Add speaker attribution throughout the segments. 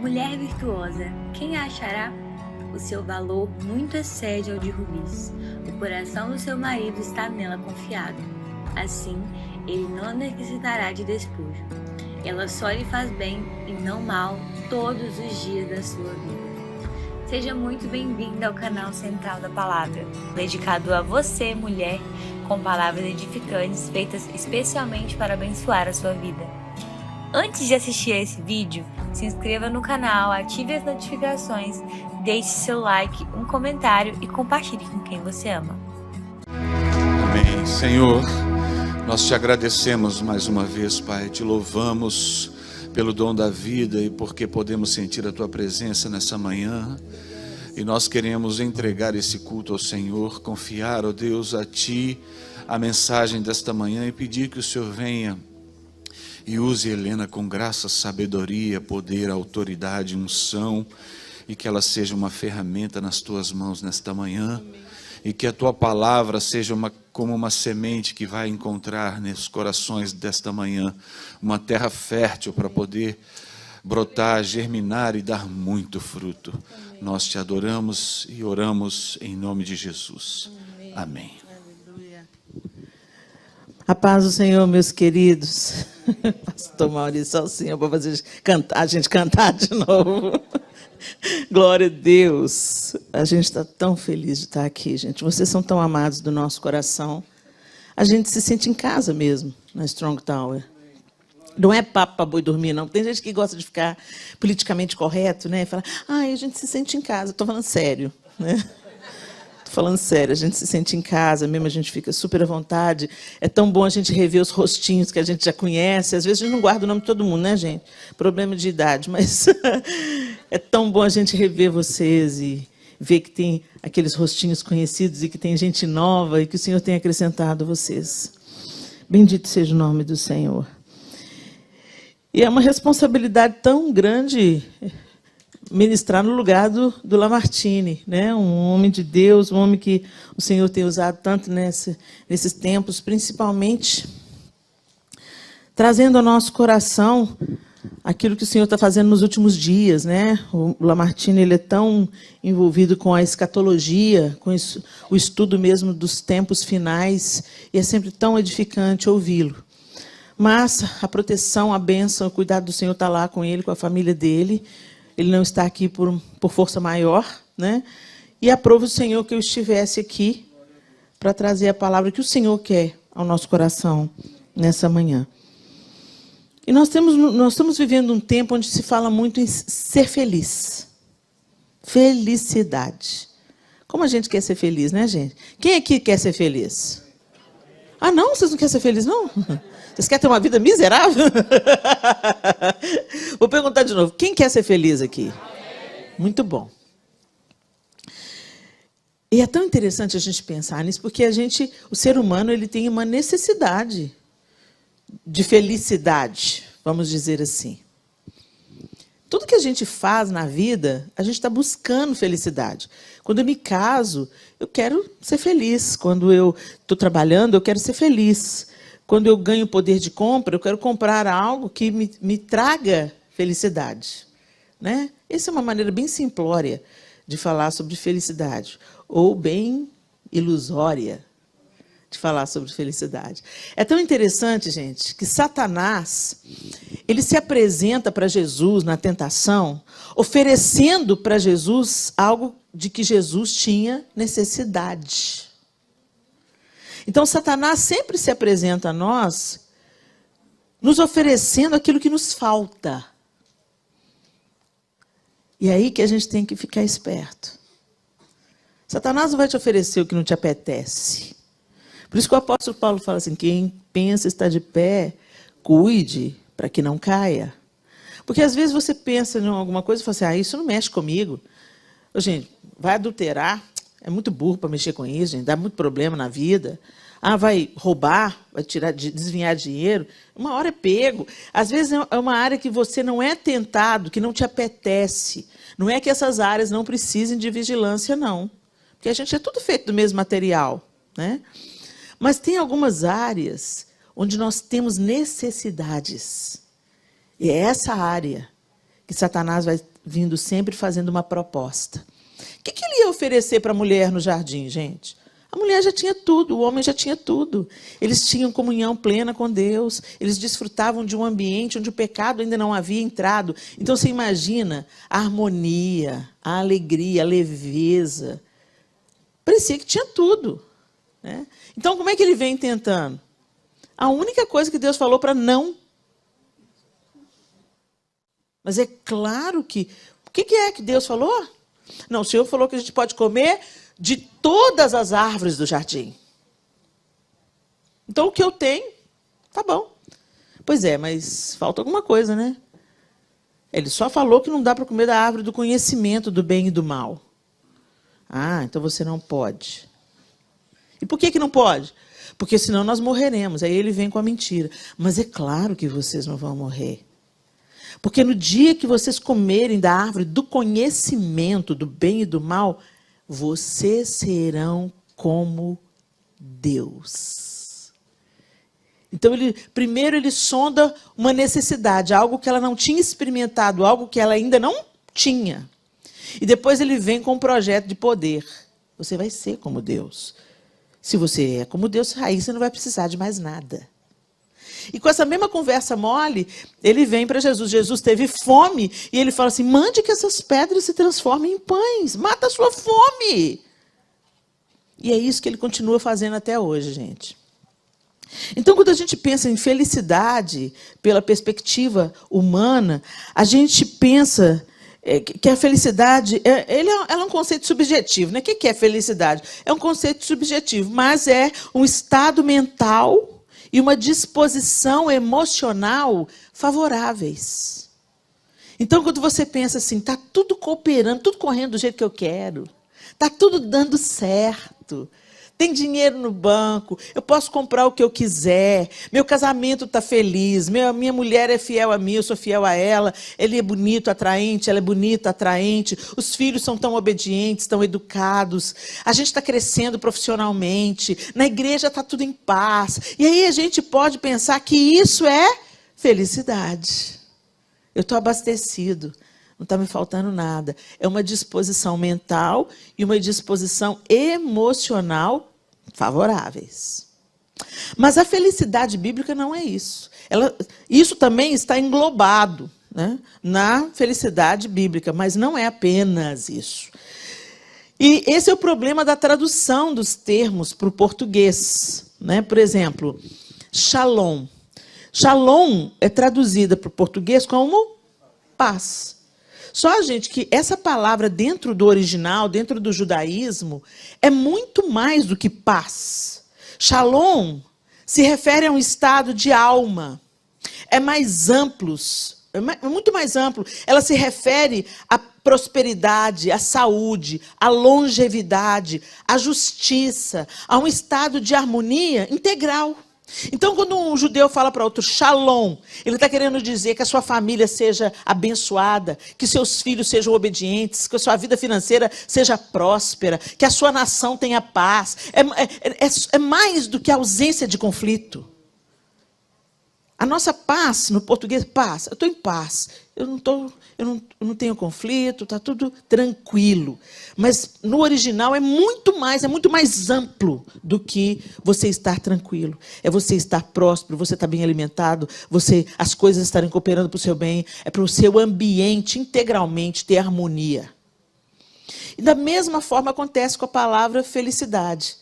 Speaker 1: Mulher virtuosa, quem a achará? O seu valor muito excede ao de rubis. O coração do seu marido está nela confiado. Assim, ele não necessitará de despojo. Ela só lhe faz bem e não mal todos os dias da sua vida. Seja muito bem-vinda ao canal Central da Palavra, dedicado a você, mulher, com palavras edificantes feitas especialmente para abençoar a sua vida. Antes de assistir a esse vídeo, se inscreva no canal, ative as notificações, deixe seu like, um comentário e compartilhe com quem você ama.
Speaker 2: Amém. Senhor, nós te agradecemos mais uma vez, Pai, te louvamos pelo dom da vida e porque podemos sentir a tua presença nessa manhã. E nós queremos entregar esse culto ao Senhor, confiar, ó Deus, a ti a mensagem desta manhã e pedir que o Senhor venha e use Helena com graça, sabedoria, poder, autoridade, unção, e que ela seja uma ferramenta nas tuas mãos nesta manhã. Amém. E que a tua palavra seja como uma semente que vai encontrar nos corações desta manhã uma terra fértil para poder brotar, germinar e dar muito fruto. Amém. Nós te adoramos e oramos em nome de Jesus. Amém. Amém.
Speaker 3: Aleluia. A paz do Senhor, meus queridos. Pastor Maurício, só assim, para fazer a gente cantar de novo. Glória a Deus. A gente está tão feliz de estar aqui, gente. Vocês são tão amados do nosso coração. A gente se sente em casa mesmo, na Strong Tower. Não é papo para boi dormir, não. Tem gente que gosta de ficar politicamente correto, né? Fala, a gente se sente em casa. Estou falando sério, né? Estou falando sério. A gente se sente em casa mesmo, a gente fica super à vontade. É tão bom a gente rever os rostinhos que a gente já conhece. Às vezes a gente não guarda o nome de todo mundo, né, gente? Problema de idade, mas é tão bom a gente rever vocês e ver que tem aqueles rostinhos conhecidos e que tem gente nova e que o Senhor tem acrescentado vocês. Bendito seja o nome do Senhor. E é uma responsabilidade tão grande ministrar no lugar do Lamartine, né? Um homem de Deus, um homem que o Senhor tem usado tanto nesses tempos, principalmente trazendo ao nosso coração aquilo que o Senhor está fazendo nos últimos dias, né? O Lamartine, ele é tão envolvido com a escatologia, com o estudo mesmo dos tempos finais, e é sempre tão edificante ouvi-lo. Mas a proteção, a bênção, o cuidado do Senhor está lá com ele, com a família dele. Ele não está aqui por força maior, né? E aprova o Senhor que eu estivesse aqui para trazer a palavra que o Senhor quer ao nosso coração nessa manhã. E nós estamos vivendo um tempo onde se fala muito em ser feliz. Felicidade. Como a gente quer ser feliz, né, gente? Quem aqui quer ser feliz? Ah, não? Vocês não querem ser felizes, não? Vocês querem ter uma vida miserável? Vou perguntar de novo. Quem quer ser feliz aqui? Muito bom. E é tão interessante a gente pensar nisso, porque o ser humano, ele tem uma necessidade de felicidade, vamos dizer assim. Tudo que a gente faz na vida, a gente está buscando felicidade. Quando eu me caso, eu quero ser feliz. Quando eu estou trabalhando, eu quero ser feliz. Quando eu ganho poder de compra, eu quero comprar algo que me traga felicidade, né? Essa é uma maneira bem simplória de falar sobre felicidade, ou bem ilusória de falar sobre felicidade. É tão interessante, gente, que Satanás, ele se apresenta para Jesus na tentação, oferecendo para Jesus algo de que Jesus tinha necessidade. Então, Satanás sempre se apresenta a nós, nos oferecendo aquilo que nos falta. E é aí que a gente tem que ficar esperto. Satanás não vai te oferecer o que não te apetece. Por isso que o apóstolo Paulo fala assim, quem pensa estar de pé, cuide para que não caia. Porque às vezes você pensa em alguma coisa e fala assim, isso não mexe comigo. Ô, gente, vai adulterar, é muito burro para mexer com isso, gente, dá muito problema na vida. Vai roubar, vai desviar dinheiro. Uma hora é pego. Às vezes é uma área que você não é tentado, que não te apetece. Não é que essas áreas não precisem de vigilância, não. Porque a gente é tudo feito do mesmo material, né? Mas tem algumas áreas onde nós temos necessidades. E é essa área que Satanás vai vindo sempre fazendo uma proposta. O que ele ia oferecer para a mulher no jardim, gente? A mulher já tinha tudo, o homem já tinha tudo. Eles tinham comunhão plena com Deus, eles desfrutavam de um ambiente onde o pecado ainda não havia entrado. Então, você imagina a harmonia, a alegria, a leveza. Parecia que tinha tudo, né? Então, como é que ele vem tentando? A única coisa que Deus falou para não. Mas é claro que... O que é que Deus falou? Não, o Senhor falou que a gente pode comer de todas as árvores do jardim. Então, o que eu tenho, tá bom. Pois é, mas falta alguma coisa, né? Ele só falou que não dá para comer da árvore do conhecimento do bem e do mal. Ah, então você não pode. E por que não pode? Porque senão nós morreremos. Aí ele vem com a mentira. Mas é claro que vocês não vão morrer. Porque no dia que vocês comerem da árvore do conhecimento do bem e do mal, vocês serão como Deus. Então, primeiro ele sonda uma necessidade, algo que ela não tinha experimentado, algo que ela ainda não tinha. E depois ele vem com um projeto de poder. Você vai ser como Deus. Se você é como Deus, aí você não vai precisar de mais nada. E com essa mesma conversa mole, ele vem para Jesus. Jesus teve fome e ele fala assim, mande que essas pedras se transformem em pães. Mata a sua fome. E é isso que ele continua fazendo até hoje, gente. Então, quando a gente pensa em felicidade, pela perspectiva humana, a gente pensa que a felicidade ela é um conceito subjetivo, né? O que é felicidade? É um conceito subjetivo, mas é um estado mental e uma disposição emocional favoráveis. Então, quando você pensa assim, está tudo cooperando, tudo correndo do jeito que eu quero, está tudo dando certo, tem dinheiro no banco, eu posso comprar o que eu quiser, meu casamento está feliz, minha mulher é fiel a mim, eu sou fiel a ela, ele é bonito, atraente, ela é bonita, atraente, os filhos são tão obedientes, tão educados, a gente está crescendo profissionalmente, na igreja está tudo em paz. E aí a gente pode pensar que isso é felicidade. Eu estou abastecido, não está me faltando nada. É uma disposição mental e uma disposição emocional favoráveis. Mas a felicidade bíblica não é isso. Isso também está englobado, né, na felicidade bíblica, mas não é apenas isso. E esse é o problema da tradução dos termos para o português, né? Por exemplo, shalom. Shalom é traduzida para o português como paz. Só, gente, que essa palavra dentro do original, dentro do judaísmo, é muito mais do que paz. Shalom se refere a um estado de alma. É mais amplo, é muito mais amplo. Ela se refere à prosperidade, à saúde, à longevidade, à justiça, a um estado de harmonia integral. Então, quando um judeu fala para outro shalom, ele está querendo dizer que a sua família seja abençoada, que seus filhos sejam obedientes, que a sua vida financeira seja próspera, que a sua nação tenha paz. É mais do que a ausência de conflito. A nossa paz, no português, paz, eu estou em paz, eu não tenho conflito, está tudo tranquilo. Mas no original é muito mais amplo do que você estar tranquilo. É você estar próspero, você estar bem alimentado, as coisas estarem cooperando para o seu bem, é para o seu ambiente integralmente ter harmonia. E da mesma forma acontece com a palavra felicidade.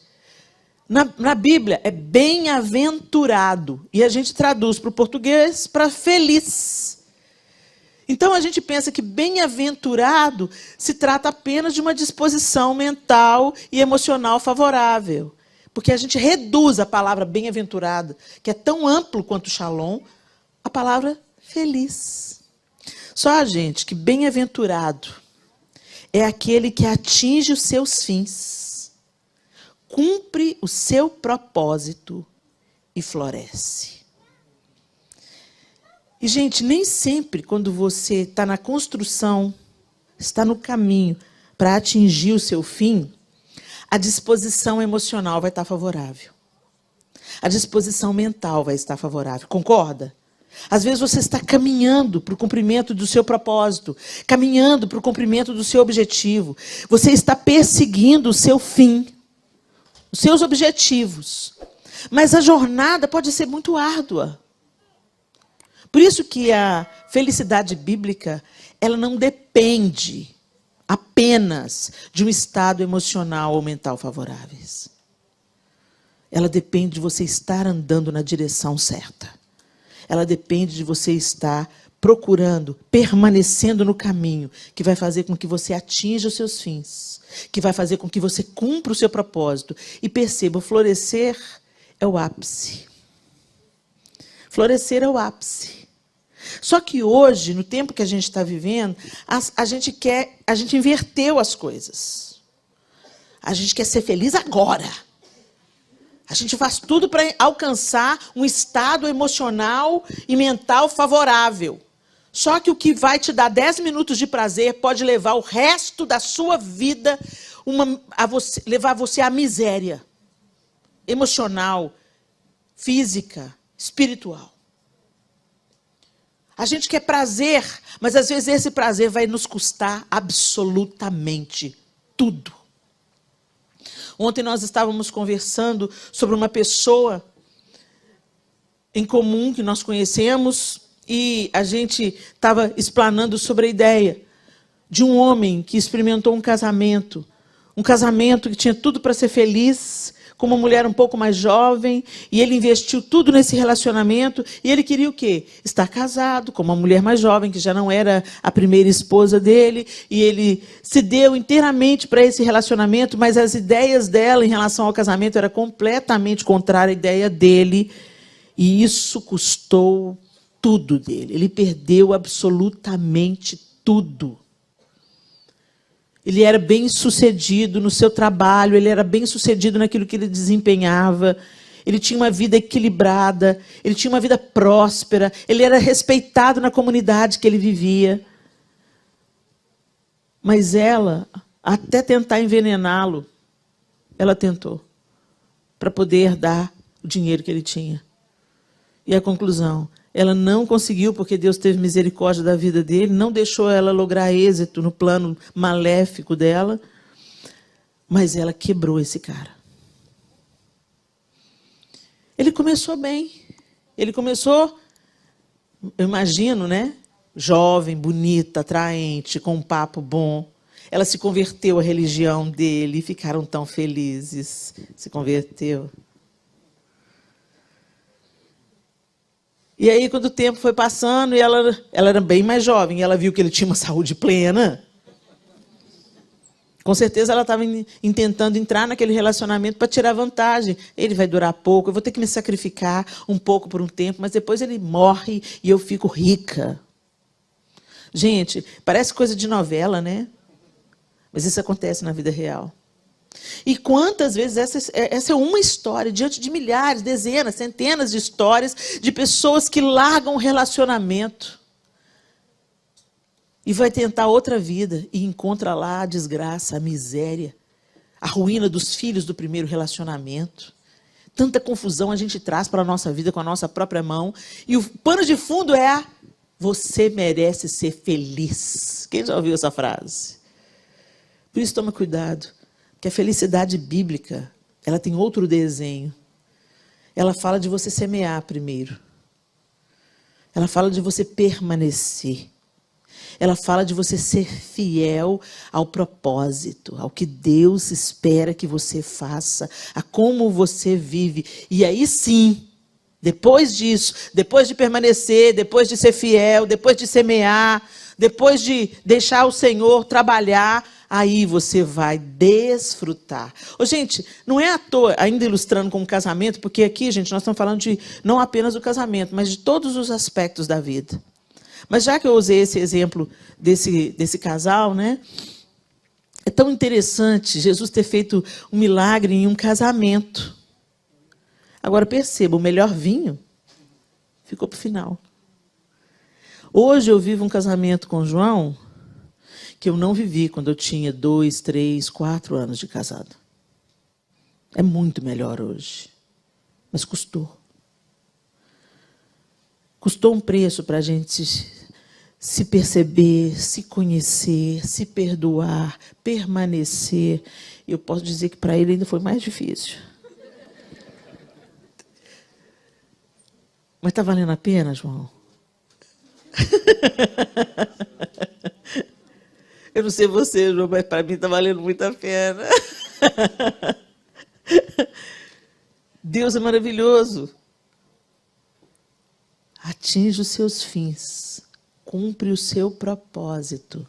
Speaker 3: Na Bíblia é bem-aventurado, e a gente traduz para o português para feliz. Então a gente pensa que bem-aventurado se trata apenas de uma disposição mental e emocional favorável. Porque a gente reduz a palavra bem-aventurado, que é tão amplo quanto shalom, a palavra feliz. Só, gente, que bem-aventurado é aquele que atinge os seus fins, cumpre o seu propósito e floresce. E, gente, nem sempre quando você está na construção, está no caminho para atingir o seu fim, a disposição emocional vai estar favorável. A disposição mental vai estar favorável. Concorda? Às vezes você está caminhando para o cumprimento do seu propósito, caminhando para o cumprimento do seu objetivo. Você está perseguindo o seu fim, os seus objetivos. Mas a jornada pode ser muito árdua. Por isso que a felicidade bíblica, ela não depende apenas de um estado emocional ou mental favoráveis. Ela depende de você estar andando na direção certa. Ela depende de você estar procurando, permanecendo no caminho, que vai fazer com que você atinja os seus fins, que vai fazer com que você cumpra o seu propósito. E perceba, florescer é o ápice. Florescer é o ápice. Só que hoje, no tempo que a gente está vivendo, a gente inverteu as coisas. A gente quer ser feliz agora. A gente faz tudo para alcançar um estado emocional e mental favorável. Só que o que vai te dar 10 minutos de prazer pode levar o resto da sua vida levar você à miséria emocional, física, espiritual. A gente quer prazer, mas às vezes esse prazer vai nos custar absolutamente tudo. Ontem nós estávamos conversando sobre uma pessoa em comum que nós conhecemos e a gente estava explanando sobre a ideia de um homem que experimentou um casamento que tinha tudo para ser feliz, com uma mulher um pouco mais jovem, e ele investiu tudo nesse relacionamento, e ele queria o quê? Estar casado com uma mulher mais jovem, que já não era a primeira esposa dele, e ele se deu inteiramente para esse relacionamento, mas as ideias dela em relação ao casamento eram completamente contrárias à ideia dele, e isso custou tudo dele. Ele perdeu absolutamente tudo. Ele era bem-sucedido no seu trabalho, ele era bem-sucedido naquilo que ele desempenhava, ele tinha uma vida equilibrada, ele tinha uma vida próspera, ele era respeitado na comunidade que ele vivia. Mas ela, até tentar envenená-lo, ela tentou, para poder dar o dinheiro que ele tinha. E a conclusão, ela não conseguiu, porque Deus teve misericórdia da vida dele, não deixou ela lograr êxito no plano maléfico dela, mas ela quebrou esse cara. Ele começou bem. Ele começou, eu imagino, né? Jovem, bonita, atraente, com um papo bom. Ela se converteu à religião dele e ficaram tão felizes. Se converteu. E aí, quando o tempo foi passando, e ela era bem mais jovem, ela viu que ele tinha uma saúde plena. Com certeza ela estava tentando entrar naquele relacionamento para tirar vantagem. Ele vai durar pouco, eu vou ter que me sacrificar um pouco por um tempo, mas depois ele morre e eu fico rica. Gente, parece coisa de novela, né? Mas isso acontece na vida real. E quantas vezes essa é uma história, diante de milhares, dezenas, centenas de histórias de pessoas que largam um relacionamento e vai tentar outra vida e encontra lá a desgraça, a miséria, a ruína dos filhos do primeiro relacionamento. Tanta confusão a gente traz para a nossa vida com a nossa própria mão. E o pano de fundo é: você merece ser feliz. Quem já ouviu essa frase? Por isso, toma cuidado. Que a felicidade bíblica, ela tem outro desenho. Ela fala de você semear primeiro. Ela fala de você permanecer. Ela fala de você ser fiel ao propósito, ao que Deus espera que você faça, a como você vive. E aí sim, depois disso, depois de permanecer, depois de ser fiel, depois de semear, depois de deixar o Senhor trabalhar, aí você vai desfrutar. Ô, gente, não é à toa, ainda ilustrando com o casamento, porque aqui, gente, nós estamos falando de não apenas do casamento, mas de todos os aspectos da vida. Mas já que eu usei esse exemplo desse casal, né? É tão interessante Jesus ter feito um milagre em um casamento. Agora perceba, o melhor vinho ficou para o final. Hoje eu vivo um casamento com o João que eu não vivi quando eu tinha 2, 3, 4 anos de casado. É muito melhor hoje, mas custou. Custou um preço para a gente se perceber, se conhecer, se perdoar, permanecer. Eu posso dizer que para ele ainda foi mais difícil. Mas está valendo a pena, João? Eu não sei você, João, mas para mim está valendo muito a pena. Deus é maravilhoso. Atinge os seus fins, cumpre o seu propósito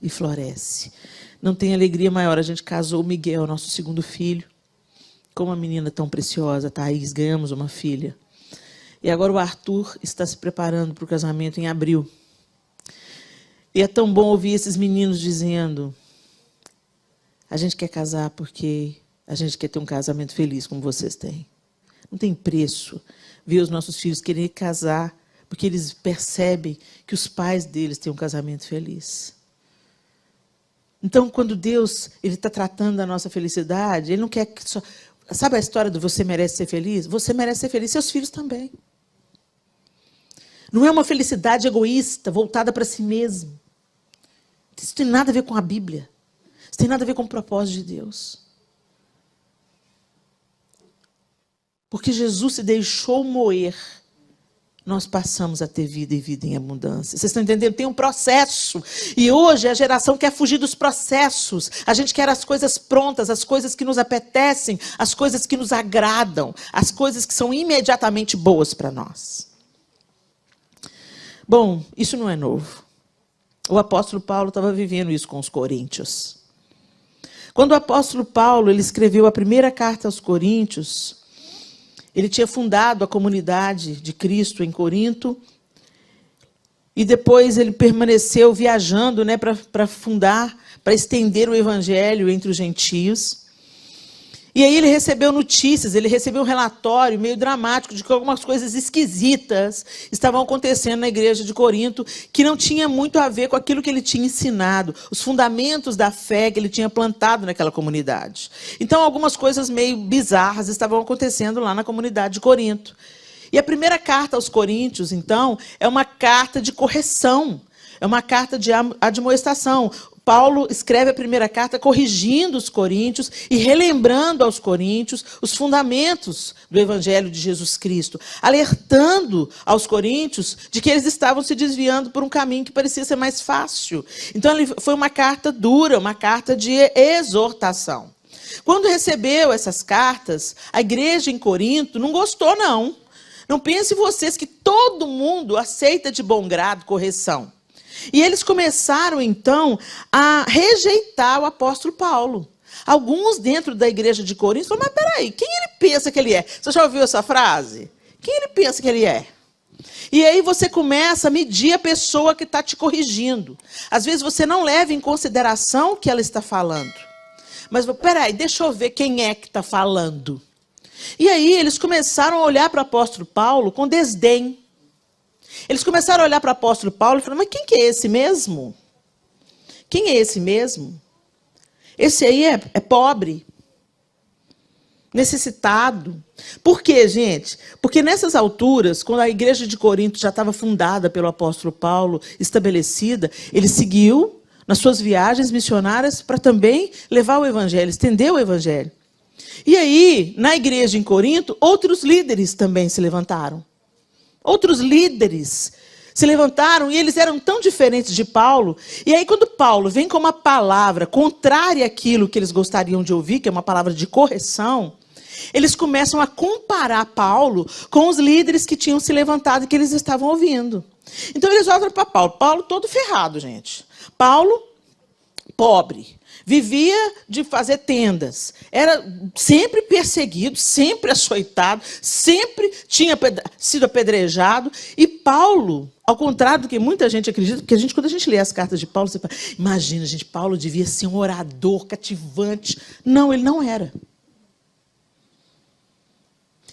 Speaker 3: e floresce. Não tem alegria maior. A gente casou o Miguel, nosso segundo filho, com uma menina tão preciosa, Thaís, ganhamos uma filha. E agora o Arthur está se preparando para o casamento em abril. E é tão bom ouvir esses meninos dizendo: a gente quer casar porque a gente quer ter um casamento feliz, como vocês têm. Não tem preço ver os nossos filhos quererem casar, porque eles percebem que os pais deles têm um casamento feliz. Então, quando Deus está tratando da nossa felicidade, Ele não quer que só... Sabe a história do você merece ser feliz? Você merece ser feliz, seus filhos também. Não é uma felicidade egoísta, voltada para si mesmo. Isso tem nada a ver com a Bíblia. Isso tem nada a ver com o propósito de Deus. Porque Jesus se deixou moer, nós passamos a ter vida e vida em abundância. Vocês estão entendendo? Tem um processo. E hoje a geração quer fugir dos processos. A gente quer as coisas prontas, as coisas que nos apetecem, as coisas que nos agradam, as coisas que são imediatamente boas para nós. Bom, isso não é novo. O apóstolo Paulo estava vivendo isso com os coríntios. Quando o apóstolo Paulo ele escreveu a primeira carta aos Coríntios, ele tinha fundado a comunidade de Cristo em Corinto, e depois ele permaneceu viajando, né, para fundar, para estender o evangelho entre os gentios. E aí ele recebeu notícias, ele recebeu um relatório meio dramático de que algumas coisas esquisitas estavam acontecendo na igreja de Corinto, que não tinha muito a ver com aquilo que ele tinha ensinado, os fundamentos da fé que ele tinha plantado naquela comunidade. Então, algumas coisas meio bizarras estavam acontecendo lá na comunidade de Corinto. E a primeira carta aos Coríntios, então, é uma carta de correção, é uma carta de admoestação. Paulo escreve a primeira carta corrigindo os coríntios e relembrando aos coríntios os fundamentos do Evangelho de Jesus Cristo, alertando aos coríntios de que eles estavam se desviando por um caminho que parecia ser mais fácil. Então, foi uma carta dura, uma carta de exortação. Quando recebeu essas cartas, a igreja em Corinto não gostou, não. Não pense vocês que todo mundo aceita de bom grado correção. E eles começaram, então, a rejeitar o apóstolo Paulo. Alguns dentro da igreja de Corinto falaram: mas peraí, quem ele pensa que ele é? Você já ouviu essa frase? Quem ele pensa que ele é? E aí você começa a medir a pessoa que está te corrigindo. Às vezes você não leva em consideração o que ela está falando. Mas, peraí, deixa eu ver quem é que está falando. E aí eles começaram a olhar para o apóstolo Paulo com desdém. Eles começaram a olhar para o apóstolo Paulo e falaram: mas quem que é esse mesmo? Quem é esse mesmo? Esse aí é pobre, necessitado. Por quê, gente? Porque nessas alturas, quando a igreja de Corinto já estava fundada pelo apóstolo Paulo, estabelecida, ele seguiu nas suas viagens missionárias para também levar o evangelho, estender o evangelho. E aí, na igreja em Corinto, outros líderes também se levantaram. Outros líderes se levantaram e eles eram tão diferentes de Paulo. E aí, quando Paulo vem com uma palavra contrária àquilo que eles gostariam de ouvir, que é uma palavra de correção, eles começam a comparar Paulo com os líderes que tinham se levantado e que eles estavam ouvindo. Então, eles olham para Paulo. Paulo todo ferrado, gente. Paulo, pobre. Vivia de fazer tendas, era sempre perseguido, sempre açoitado, sempre tinha sido apedrejado. E Paulo, ao contrário do que muita gente acredita, porque quando a gente lê as cartas de Paulo, você fala: imagina, gente, Paulo devia ser um orador cativante. Não, ele não era.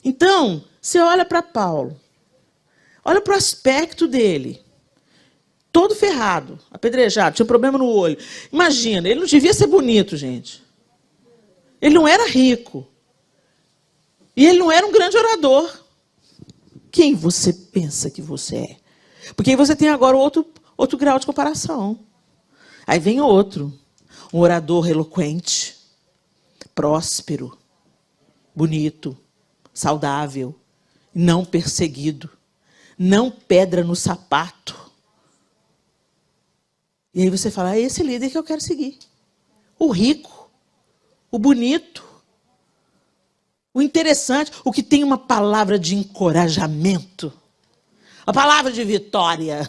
Speaker 3: Então, você olha para Paulo, olha para o aspecto dele. Todo ferrado, apedrejado, tinha um problema no olho. Imagina, ele não devia ser bonito, gente. Ele não era rico. E ele não era um grande orador. Quem você pensa que você é? Porque aí você tem agora outro grau de comparação. Aí vem outro. Um orador eloquente, próspero, bonito, saudável, não perseguido, não pedra no sapato. E aí você fala, é esse líder que eu quero seguir. O rico, o bonito, o interessante, o que tem uma palavra de encorajamento, a palavra de vitória.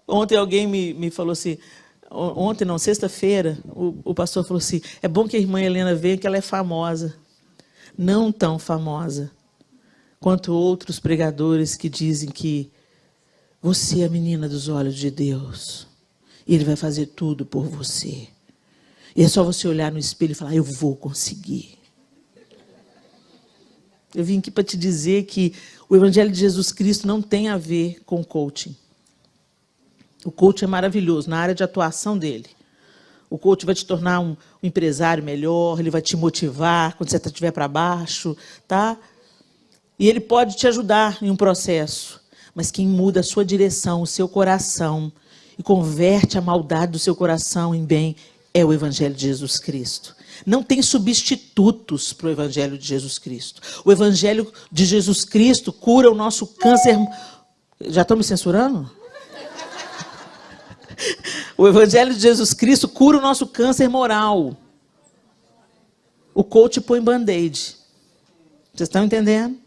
Speaker 3: Ontem alguém me falou assim, ontem não, sexta-feira, o pastor falou assim, é bom que a irmã Helena veja que ela é famosa. Não tão famosa quanto outros pregadores que dizem que você é a menina dos olhos de Deus e Ele vai fazer tudo por você. E é só você olhar no espelho e falar, eu vou conseguir. Eu vim aqui para te dizer que o Evangelho de Jesus Cristo não tem a ver com coaching. O coaching é maravilhoso na área de atuação dele. O coach vai te tornar um empresário melhor, ele vai te motivar quando você estiver para baixo, tá? E ele pode te ajudar em um processo. Mas quem muda a sua direção, o seu coração, e converte a maldade do seu coração em bem, é o Evangelho de Jesus Cristo. Não tem substitutos para o Evangelho de Jesus Cristo. O Evangelho de Jesus Cristo cura o nosso câncer... Já estão me censurando? O Evangelho de Jesus Cristo cura o nosso câncer moral. O coach põe band-aid. Vocês estão entendendo?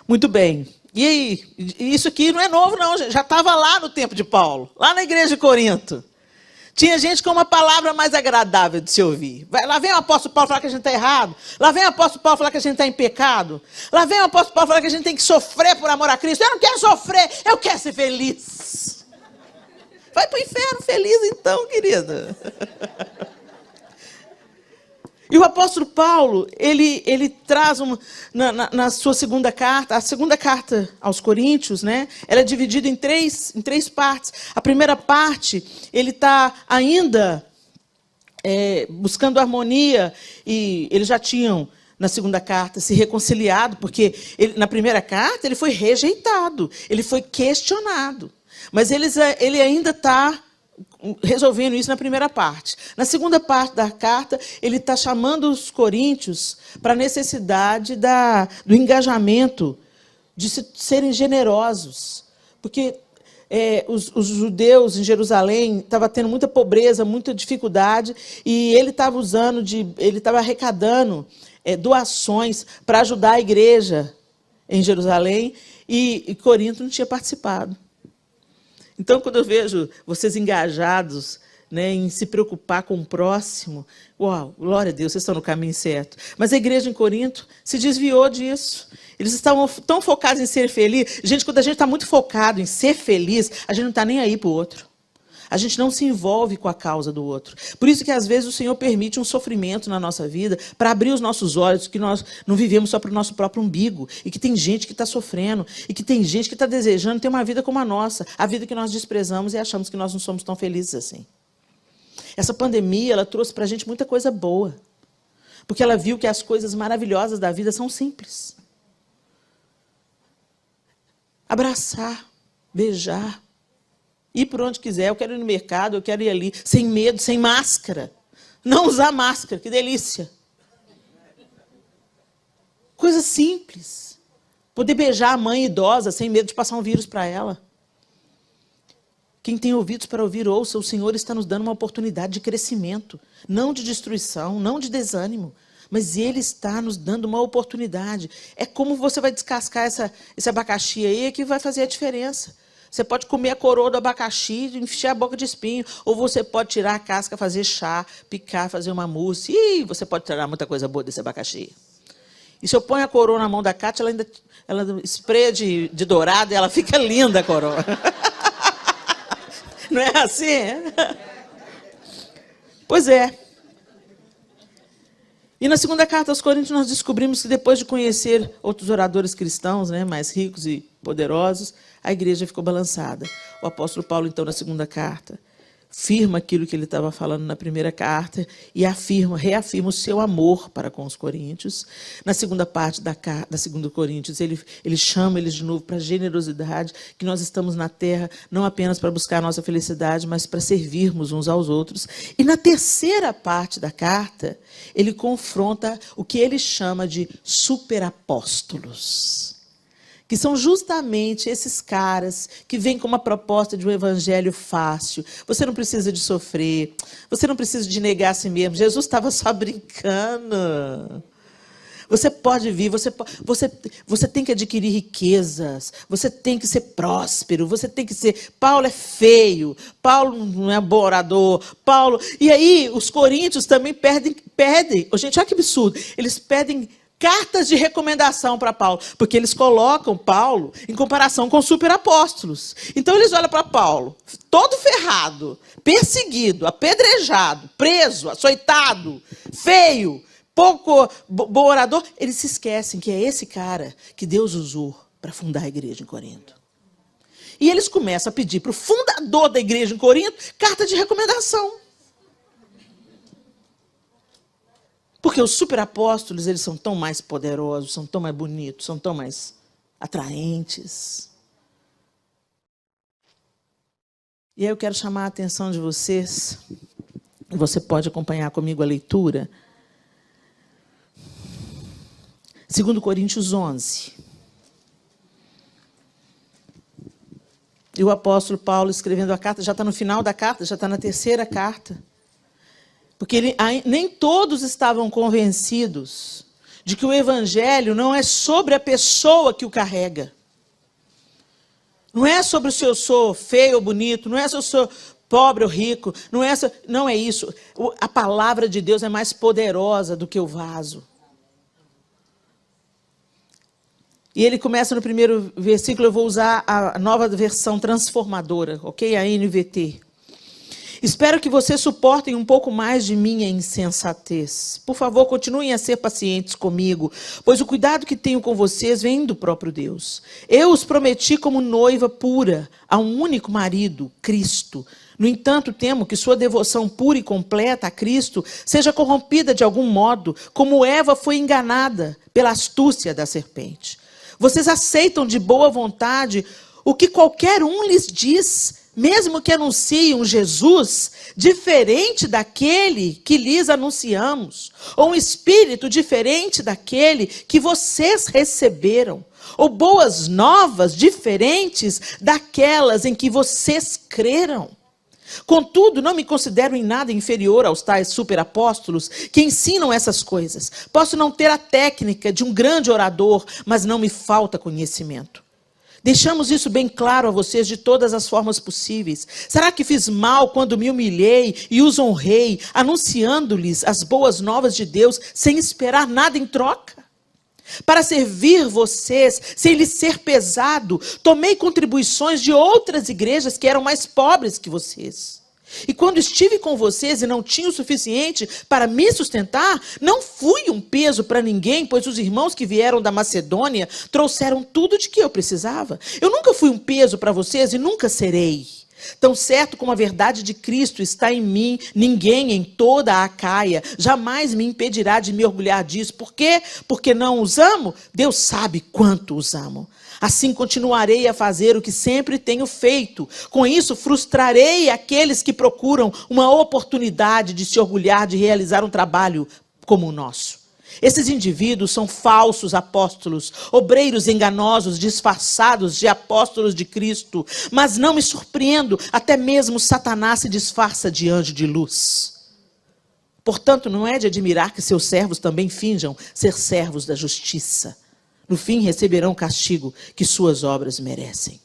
Speaker 3: Muito bem. E aí, isso aqui não é novo, não. Já estava lá no tempo de Paulo, lá na igreja de Corinto. Tinha gente com uma palavra mais agradável de se ouvir. Lá vem o apóstolo Paulo falar que a gente está errado. Lá vem o apóstolo Paulo falar que a gente está em pecado. Lá vem o apóstolo Paulo falar que a gente tem que sofrer por amor a Cristo. Eu não quero sofrer, eu quero ser feliz. Vai para o inferno feliz então, querida. E o apóstolo Paulo, ele traz na sua segunda carta, a segunda carta aos Coríntios, né? Ela é dividida em três partes. A primeira parte, ele está ainda buscando harmonia, e eles já tinham, na segunda carta, se reconciliado, porque na primeira carta ele foi rejeitado, ele foi questionado. Mas ele ainda está resolvendo isso na primeira parte. Na segunda parte da carta, ele está chamando os coríntios para a necessidade do engajamento, de serem generosos. Porque os judeus em Jerusalém estavam tendo muita pobreza, muita dificuldade, e ele estava arrecadando doações para ajudar a igreja em Jerusalém, e Corinto não tinha participado. Então, quando eu vejo vocês engajados, né, em se preocupar com o próximo, uau, glória a Deus, vocês estão no caminho certo. Mas a igreja em Corinto se desviou disso. Eles estavam tão focados em ser feliz. Gente, quando a gente está muito focado em ser feliz, a gente não está nem aí para o outro. A gente não se envolve com a causa do outro. Por isso que, às vezes, o Senhor permite um sofrimento na nossa vida para abrir os nossos olhos, que nós não vivemos só para o nosso próprio umbigo, e que tem gente que está sofrendo, e que tem gente que está desejando ter uma vida como a nossa, a vida que nós desprezamos e achamos que nós não somos tão felizes assim. Essa pandemia, ela trouxe para a gente muita coisa boa, porque ela viu que as coisas maravilhosas da vida são simples. Abraçar, beijar, ir por onde quiser, eu quero ir no mercado, eu quero ir ali, sem medo, sem máscara. Não usar máscara, que delícia. Coisa simples. Poder beijar a mãe idosa sem medo de passar um vírus para ela. Quem tem ouvidos para ouvir, ouça. O Senhor está nos dando uma oportunidade de crescimento, não de destruição, não de desânimo, mas Ele está nos dando uma oportunidade. É como você vai descascar esse abacaxi aí que vai fazer a diferença. Você pode comer a coroa do abacaxi e encher a boca de espinho. Ou você pode tirar a casca, fazer chá, picar, fazer uma mousse. E você pode tirar muita coisa boa desse abacaxi. E se eu ponho a coroa na mão da Cátia, ela espreia de dourado e ela fica linda, a coroa. Não é assim? Pois é. E na segunda carta aos Coríntios, nós descobrimos que depois de conhecer outros oradores cristãos, né, mais ricos e poderosos, a igreja ficou balançada. O apóstolo Paulo, então, na segunda carta, firma aquilo que ele estava falando na primeira carta e reafirma o seu amor para com os coríntios. Na segunda parte da 2 Coríntios, ele chama eles de novo para a generosidade, que nós estamos na terra não apenas para buscar a nossa felicidade, mas para servirmos uns aos outros. E na terceira parte da carta, ele confronta o que ele chama de superapóstolos, que são justamente esses caras que vêm com uma proposta de um evangelho fácil. Você não precisa de sofrer, você não precisa de negar a si mesmo. Jesus estava só brincando. Você pode vir, você tem que adquirir riquezas, você tem que ser próspero, você tem que ser... Paulo é feio, Paulo não é bom orador, Paulo... E aí os coríntios também pedem... Gente, olha que absurdo, eles pedem cartas de recomendação para Paulo, porque eles colocam Paulo em comparação com os superapóstolos. Então eles olham para Paulo, todo ferrado, perseguido, apedrejado, preso, açoitado, feio, pouco bom orador. Eles se esquecem que é esse cara que Deus usou para fundar a igreja em Corinto. E eles começam a pedir para o fundador da igreja em Corinto carta de recomendação. Porque os superapóstolos, eles são tão mais poderosos, são tão mais bonitos, são tão mais atraentes. E aí eu quero chamar a atenção de vocês, você pode acompanhar comigo a leitura. 2 Coríntios 11. E o apóstolo Paulo escrevendo a carta, já está no final da carta, já está na terceira carta. Porque nem todos estavam convencidos de que o evangelho não é sobre a pessoa que o carrega. Não é sobre se eu sou feio ou bonito, não é se eu sou pobre ou rico, não é isso. A palavra de Deus é mais poderosa do que o vaso. E ele começa no primeiro versículo, eu vou usar a nova versão transformadora, ok? A NVT. Espero que vocês suportem um pouco mais de minha insensatez. Por favor, continuem a ser pacientes comigo, pois o cuidado que tenho com vocês vem do próprio Deus. Eu os prometi como noiva pura a um único marido, Cristo. No entanto, temo que sua devoção pura e completa a Cristo seja corrompida de algum modo, como Eva foi enganada pela astúcia da serpente. Vocês aceitam de boa vontade o que qualquer um lhes diz, mesmo que anunciem um Jesus diferente daquele que lhes anunciamos, ou um espírito diferente daquele que vocês receberam, ou boas novas diferentes daquelas em que vocês creram. Contudo, não me considero em nada inferior aos tais superapóstolos que ensinam essas coisas. Posso não ter a técnica de um grande orador, mas não me falta conhecimento. Deixamos isso bem claro a vocês de todas as formas possíveis. Será que fiz mal quando me humilhei e os honrei, anunciando-lhes as boas novas de Deus, sem esperar nada em troca? Para servir vocês, sem lhes ser pesado, tomei contribuições de outras igrejas que eram mais pobres que vocês. E quando estive com vocês e não tinha o suficiente para me sustentar, não fui um peso para ninguém, pois os irmãos que vieram da Macedônia trouxeram tudo de que eu precisava. Eu nunca fui um peso para vocês e nunca serei. Tão certo como a verdade de Cristo está em mim, ninguém em toda a Acaia jamais me impedirá de me orgulhar disso. Por quê? Porque não os amo? Deus sabe quanto os amo. Assim continuarei a fazer o que sempre tenho feito. Com isso, frustrarei aqueles que procuram uma oportunidade de se orgulhar de realizar um trabalho como o nosso. Esses indivíduos são falsos apóstolos, obreiros enganosos, disfarçados de apóstolos de Cristo. Mas não me surpreendo, até mesmo Satanás se disfarça de anjo de luz. Portanto, não é de admirar que seus servos também finjam ser servos da justiça. No fim, receberão o castigo que suas obras merecem.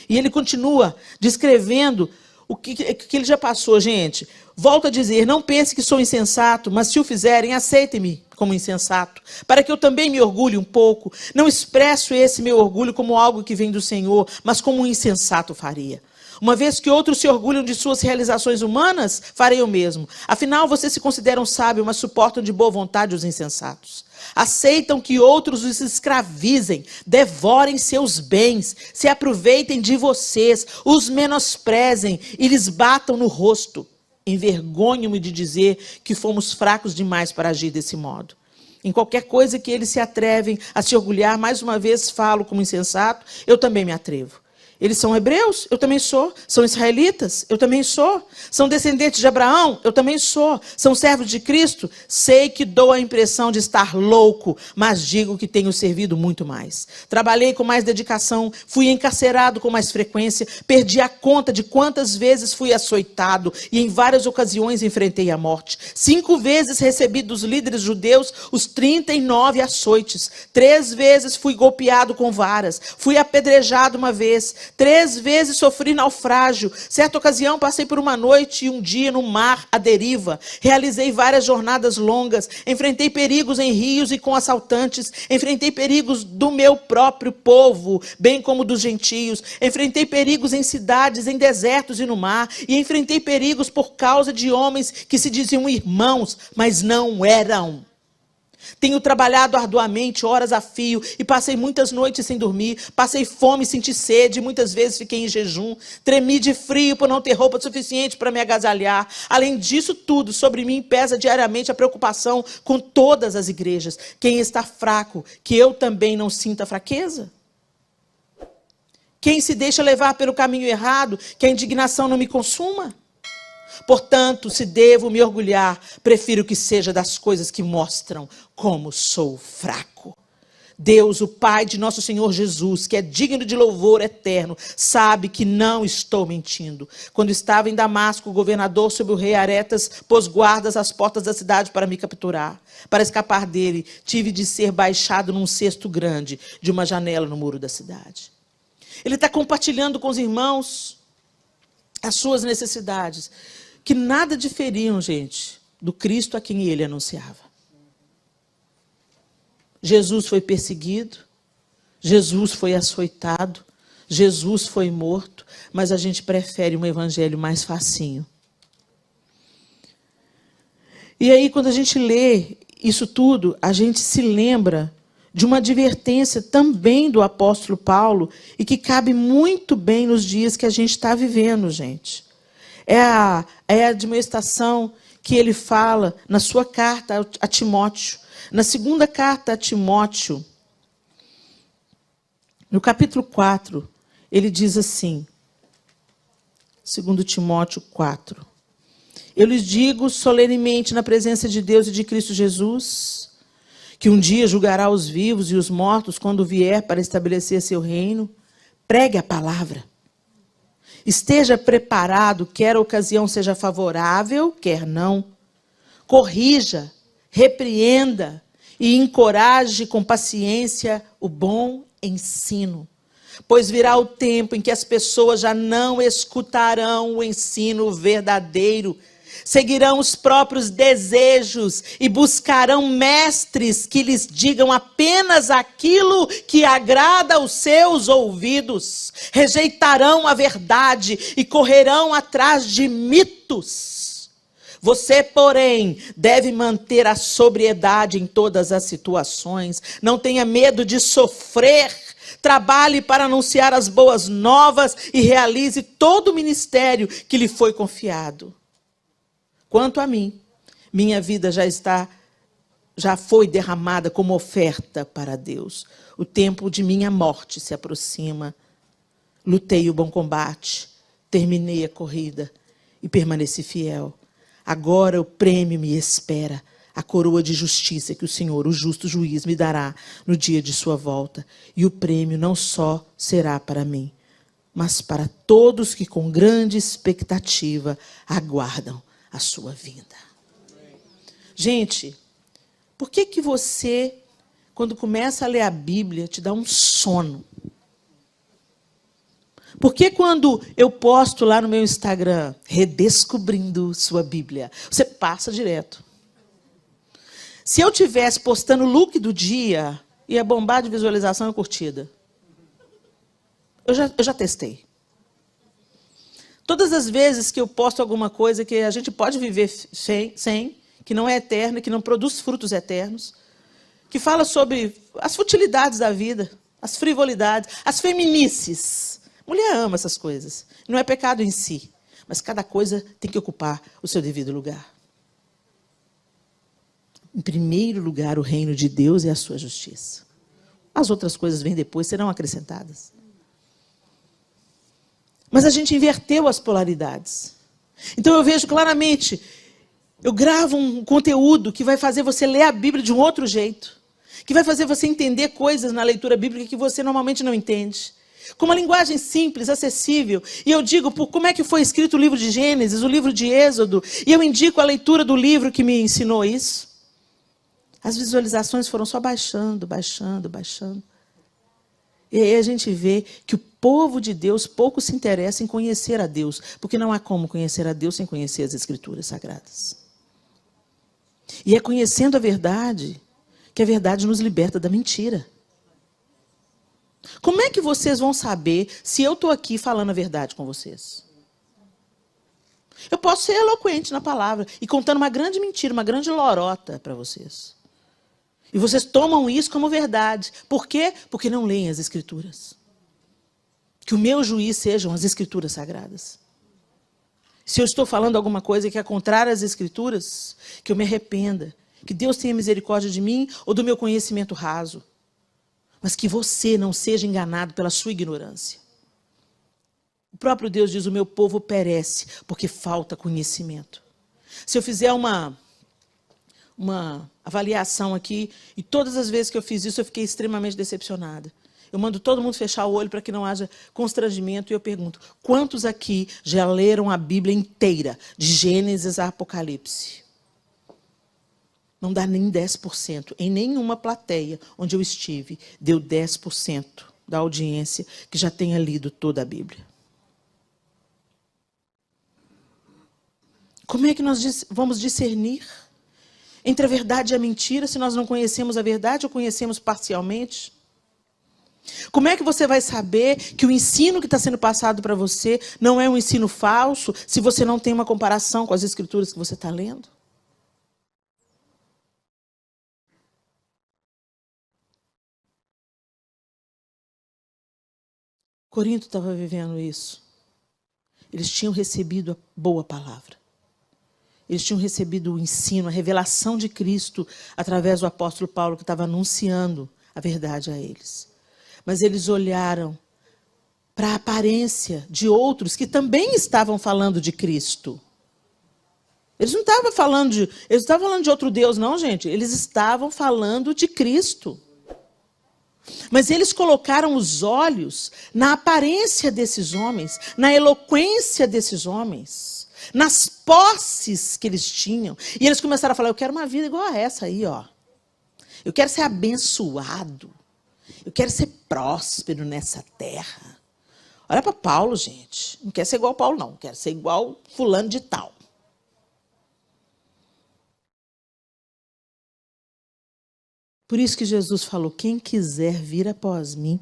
Speaker 3: E ele continua descrevendo o que ele já passou, gente. Volto a dizer, não pense que sou insensato, mas se o fizerem, aceitem-me como insensato, para que eu também me orgulhe um pouco. Não expresso esse meu orgulho como algo que vem do Senhor, mas como um insensato faria. Uma vez que outros se orgulham de suas realizações humanas, farei o mesmo. Afinal, vocês se consideram sábios, mas suportam de boa vontade os insensatos. aceitam que outros os escravizem, devorem seus bens, se aproveitem de vocês, os menosprezem e lhes batam no rosto. Envergonho-me de dizer que fomos fracos demais para agir desse modo. Em qualquer coisa que eles se atrevem a se orgulhar, mais uma vez falo como insensato, eu também me atrevo. Eles são hebreus? Eu também sou. São israelitas? Eu também sou. São descendentes de Abraão? Eu também sou. São servos de Cristo? Sei que dou a impressão de estar louco, mas digo que tenho servido muito mais. Trabalhei com mais dedicação, fui encarcerado com mais frequência, perdi a conta de quantas vezes fui açoitado e em várias ocasiões enfrentei a morte. 5 vezes recebi dos líderes judeus os 39 açoites. 3 vezes fui golpeado com varas. Fui apedrejado uma vez. 3 vezes sofri naufrágio. Certa ocasião passei por uma noite e um dia no mar à deriva. Realizei várias jornadas longas. Enfrentei perigos em rios e com assaltantes. Enfrentei perigos do meu próprio povo, bem como dos gentios. Enfrentei perigos em cidades, em desertos e no mar. E enfrentei perigos por causa de homens que se diziam irmãos, mas não eram. Tenho trabalhado arduamente, horas a fio, e passei muitas noites sem dormir. Passei fome, senti sede, muitas vezes fiquei em jejum. Tremi de frio por não ter roupa suficiente para me agasalhar. Além disso tudo, sobre mim pesa diariamente a preocupação com todas as igrejas. Quem está fraco, que eu também não sinta fraqueza? Quem se deixa levar pelo caminho errado, que a indignação não me consuma? Portanto, se devo me orgulhar, prefiro que seja das coisas que mostram como sou fraco. Deus, o Pai de nosso Senhor Jesus, que é digno de louvor eterno, sabe que não estou mentindo. Quando estava em Damasco, o governador sob o rei Aretas pôs guardas às portas da cidade para me capturar. Para escapar dele, tive de ser baixado num cesto grande de uma janela no muro da cidade. Ele está compartilhando com os irmãos as suas necessidades, que nada diferiam, gente, do Cristo a quem ele anunciava. Jesus foi perseguido, Jesus foi açoitado, Jesus foi morto, mas a gente prefere um evangelho mais facinho. E aí, quando a gente lê isso tudo, a gente se lembra de uma advertência também do apóstolo Paulo, e que cabe muito bem nos dias que a gente está vivendo, gente. É a admoestação que ele fala na sua carta a Timóteo. Na segunda carta a Timóteo, no capítulo 4, ele diz assim, 2 Timóteo 4. Eu lhes digo solenemente na presença de Deus e de Cristo Jesus, que um dia julgará os vivos e os mortos quando vier para estabelecer seu reino. Pregue a palavra. Esteja preparado, quer a ocasião seja favorável, quer não. Corrija, repreenda e encoraje com paciência o bom ensino. Pois virá o tempo em que as pessoas já não escutarão o ensino verdadeiro, seguirão os próprios desejos e buscarão mestres que lhes digam apenas aquilo que agrada aos seus ouvidos. Rejeitarão a verdade e correrão atrás de mitos. Você, porém, deve manter a sobriedade em todas as situações. Não tenha medo de sofrer. Trabalhe para anunciar as boas novas e realize todo o ministério que lhe foi confiado. Quanto a mim, minha vida já foi derramada como oferta para Deus. O tempo de minha morte se aproxima. Lutei o bom combate, terminei a corrida e permaneci fiel. Agora o prêmio me espera, a coroa de justiça que o Senhor, o justo juiz, me dará no dia de sua volta. E o prêmio não só será para mim, mas para todos que com grande expectativa aguardam a sua vinda. Gente, por que você, quando começa a ler a Bíblia, te dá um sono? Por que quando eu posto lá no meu Instagram, redescobrindo sua Bíblia, você passa direto? Se eu tivesse postando o look do dia, ia bombar de visualização e curtida. Eu já testei. Todas as vezes que eu posto alguma coisa que a gente pode viver sem, que não é eterna, que não produz frutos eternos, que fala sobre as futilidades da vida, as frivolidades, as feminices. Mulher ama essas coisas. Não é pecado em si, mas cada coisa tem que ocupar o seu devido lugar. Em primeiro lugar, o reino de Deus e a sua justiça. As outras coisas vêm depois, serão acrescentadas. Mas a gente inverteu as polaridades. Então eu vejo claramente, eu gravo um conteúdo que vai fazer você ler a Bíblia de um outro jeito, que vai fazer você entender coisas na leitura bíblica que você normalmente não entende. Com uma linguagem simples, acessível. E eu digo por como é que foi escrito o livro de Gênesis, o livro de Êxodo. E eu indico a leitura do livro que me ensinou isso. As visualizações foram só baixando, baixando, baixando. E aí a gente vê que o povo de Deus pouco se interessa em conhecer a Deus, porque não há como conhecer a Deus sem conhecer as Escrituras Sagradas. E é conhecendo a verdade que a verdade nos liberta da mentira. Como é que vocês vão saber se eu estou aqui falando a verdade com vocês? Eu posso ser eloquente na palavra e contando uma grande mentira, uma grande lorota para vocês. E vocês tomam isso como verdade. Por quê? Porque não leem as Escrituras. Que o meu juiz sejam as Escrituras Sagradas. Se eu estou falando alguma coisa que é contrária às Escrituras, que eu me arrependa. Que Deus tenha misericórdia de mim ou do meu conhecimento raso. Mas que você não seja enganado pela sua ignorância. O próprio Deus diz, o meu povo perece porque falta conhecimento. Se eu fizer uma avaliação aqui, e todas as vezes que eu fiz isso, eu fiquei extremamente decepcionada. Eu mando todo mundo fechar o olho para que não haja constrangimento, e eu pergunto, quantos aqui já leram a Bíblia inteira, de Gênesis a Apocalipse? Não dá nem 10%. Em nenhuma plateia onde eu estive, deu 10% da audiência que já tenha lido toda a Bíblia. Como é que nós vamos discernir entre a verdade e a mentira, se nós não conhecemos a verdade ou conhecemos parcialmente? Como é que você vai saber que o ensino que está sendo passado para você não é um ensino falso, se você não tem uma comparação com as Escrituras que você está lendo? Corinto estava vivendo isso. Eles tinham recebido a boa palavra. Eles tinham recebido o ensino, a revelação de Cristo através do apóstolo Paulo, que estava anunciando a verdade a eles. Mas eles olharam para a aparência de outros que também estavam falando de Cristo. Eles não estavam falando de outro Deus, não, gente. Eles estavam falando de Cristo. Mas eles colocaram os olhos na aparência desses homens, na eloquência desses homens, nas posses que eles tinham. E eles começaram a falar, eu quero uma vida igual a essa aí, ó. Eu quero ser abençoado. Eu quero ser próspero nessa terra. Olha para Paulo, gente. Não quer ser igual Paulo, não. Quero ser igual fulano de tal. Por isso que Jesus falou, quem quiser vir após mim,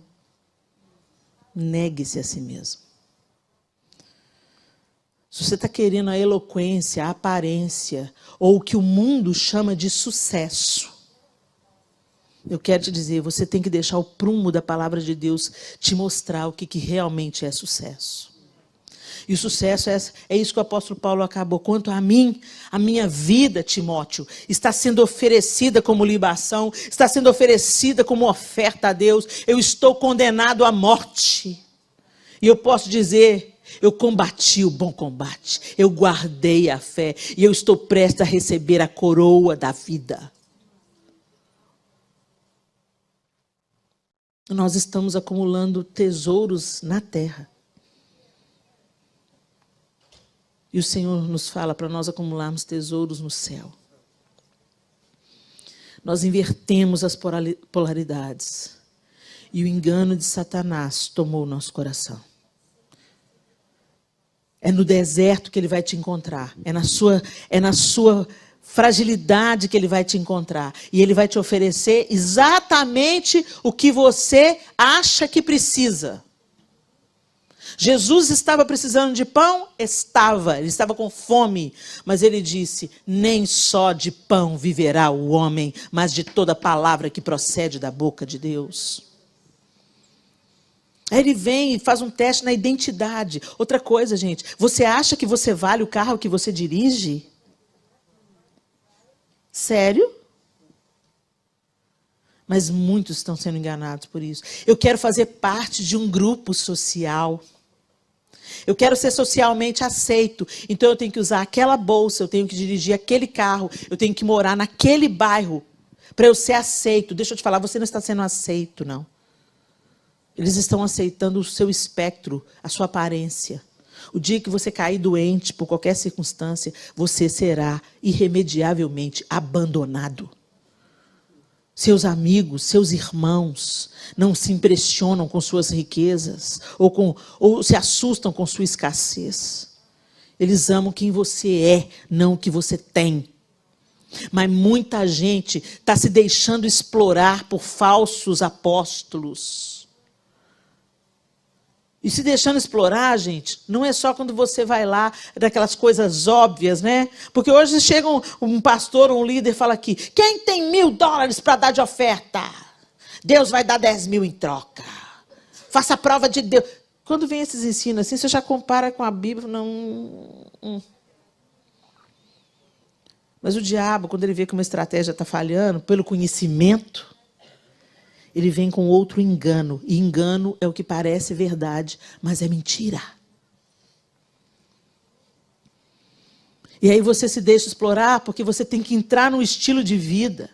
Speaker 3: negue-se a si mesmo. Se você está querendo a eloquência, a aparência, ou o que o mundo chama de sucesso, eu quero te dizer, você tem que deixar o prumo da palavra de Deus te mostrar o que realmente é sucesso. E o sucesso é isso que o apóstolo Paulo acabou. Quanto a mim, a minha vida, Timóteo, está sendo oferecida como libação, está sendo oferecida como oferta a Deus. Eu estou condenado à morte. E eu posso dizer, eu combati o bom combate, eu guardei a fé, e eu estou prestes a receber a coroa da vida. Nós estamos acumulando tesouros na terra. E o Senhor nos fala para nós acumularmos tesouros no céu. Nós invertemos as polaridades. E o engano de Satanás tomou o nosso coração. É no deserto que ele vai te encontrar. É na sua fragilidade que ele vai te encontrar. E ele vai te oferecer exatamente o que você acha que precisa. Jesus estava precisando de pão? Estava. Ele estava com fome. Mas ele disse, nem só de pão viverá o homem, mas de toda palavra que procede da boca de Deus. Aí ele vem e faz um teste na identidade. Outra coisa, gente. Você acha que você vale o carro que você dirige? Sério? Mas muitos estão sendo enganados por isso. Eu quero fazer parte de um grupo social. Eu quero ser socialmente aceito. Então eu tenho que usar aquela bolsa, eu tenho que dirigir aquele carro, eu tenho que morar naquele bairro para eu ser aceito. Deixa eu te falar, você não está sendo aceito, não. Eles estão aceitando o seu espectro, a sua aparência. O dia que você cair doente por qualquer circunstância, você será irremediavelmente abandonado. Seus amigos, seus irmãos não se impressionam com suas riquezas ou se assustam com sua escassez. Eles amam quem você é, não o que você tem. Mas muita gente está se deixando explorar por falsos apóstolos. E se deixando explorar, gente, não é só quando você vai lá, daquelas coisas óbvias, né? Porque hoje chega um pastor, um líder, e fala aqui, quem tem $1.000 para dar de oferta? Deus vai dar 10.000 em troca. Faça a prova de Deus. Quando vem esses ensinos assim, você já compara com a Bíblia, não... Mas o diabo, quando ele vê que uma estratégia está falhando, pelo conhecimento, ele vem com outro engano. E engano é o que parece verdade, mas é mentira. E aí você se deixa explorar porque você tem que entrar num estilo de vida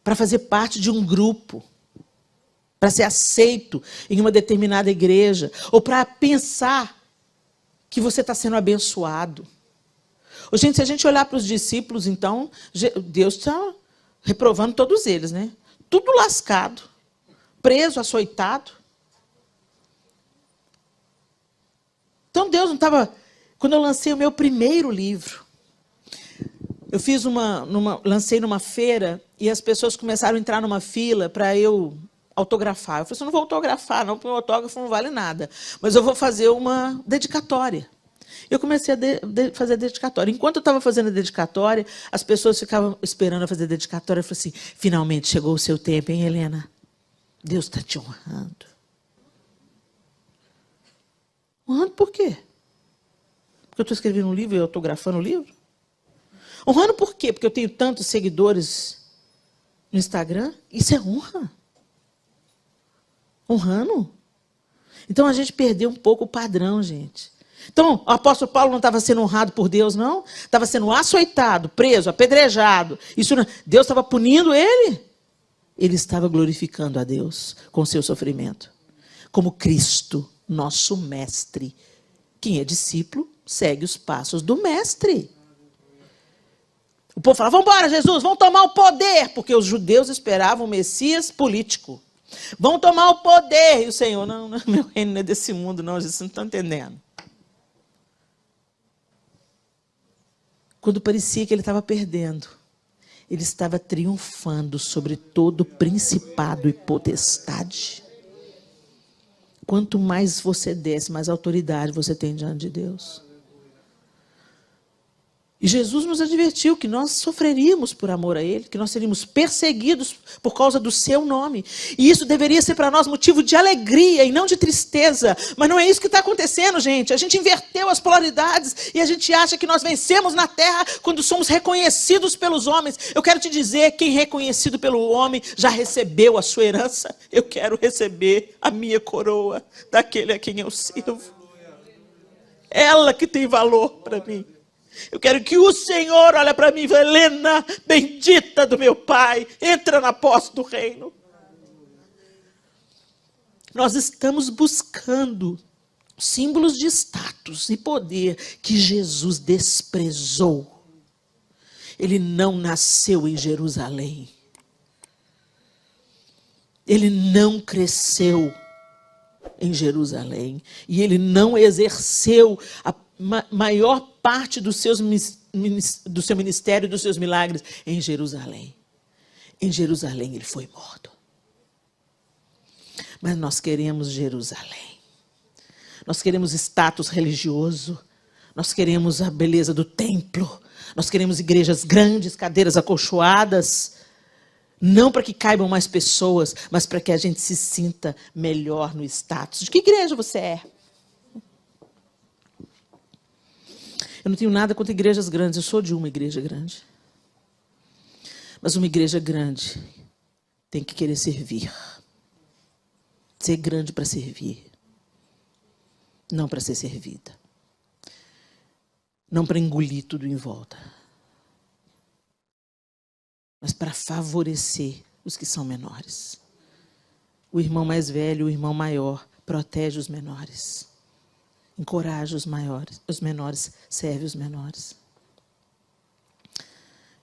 Speaker 3: para fazer parte de um grupo, para ser aceito em uma determinada igreja, ou para pensar que você está sendo abençoado. Gente, se a gente olhar para os discípulos, então, Deus está reprovando todos eles, né? Tudo lascado, preso, açoitado. Então Deus não estava... Quando eu lancei o meu primeiro livro, eu fiz lancei numa feira e as pessoas começaram a entrar numa fila para eu autografar. Eu falei assim, eu não vou autografar, não, porque o meu autógrafo não vale nada. Mas eu vou fazer uma dedicatória. Eu comecei a fazer a dedicatória. Enquanto eu estava fazendo a dedicatória, as pessoas ficavam esperando eu fazer a dedicatória. Eu falei assim, finalmente chegou o seu tempo, hein, Helena? Deus está te honrando. Honrando por quê? Porque eu estou escrevendo um livro e autografando o livro? Honrando por quê? Porque eu tenho tantos seguidores no Instagram? Isso é honra. Honrando. Então a gente perdeu um pouco o padrão, gente. Então, o apóstolo Paulo não estava sendo honrado por Deus, não? Estava sendo açoitado, preso, apedrejado. Deus estava punindo ele? Ele estava glorificando a Deus com o seu sofrimento. Como Cristo, nosso mestre. Quem é discípulo, segue os passos do mestre. O povo fala, vamos embora, Jesus, vamos tomar o poder. Porque os judeus esperavam o Messias político. Vão tomar o poder. E o Senhor, não, meu reino não é desse mundo, não, vocês não estão entendendo. Quando parecia que ele estava perdendo, ele estava triunfando sobre todo principado e potestade. Quanto mais você desce, mais autoridade você tem diante de Deus. E Jesus nos advertiu que nós sofreríamos por amor a Ele, que nós seríamos perseguidos por causa do seu nome. E isso deveria ser para nós motivo de alegria e não de tristeza. Mas não é isso que está acontecendo, gente. A gente inverteu as polaridades e a gente acha que nós vencemos na terra quando somos reconhecidos pelos homens. Eu quero te dizer, quem é reconhecido pelo homem já recebeu a sua herança. Eu quero receber a minha coroa daquele a quem eu sirvo. Ela que tem valor para mim. Eu quero que o Senhor olhe para mim e fale, Helena, bendita do meu Pai, entra na posse do reino. Nós estamos buscando símbolos de status e poder que Jesus desprezou. Ele não nasceu em Jerusalém. Ele não cresceu em Jerusalém. E ele não exerceu a maior parte do seu ministério, dos seus milagres, em Jerusalém. Em Jerusalém ele foi morto. Mas nós queremos Jerusalém. Nós queremos status religioso. Nós queremos a beleza do templo. Nós queremos igrejas grandes, cadeiras acolchoadas. Não para que caibam mais pessoas, mas para que a gente se sinta melhor no status. De que igreja você é? Eu não tenho nada contra igrejas grandes. Eu sou de uma igreja grande. Mas uma igreja grande tem que querer servir. Ser grande para servir. Não para ser servida. Não para engolir tudo em volta. Mas para favorecer os que são menores. O irmão mais velho, o irmão maior, protege os menores. Encoraja os menores, serve os menores.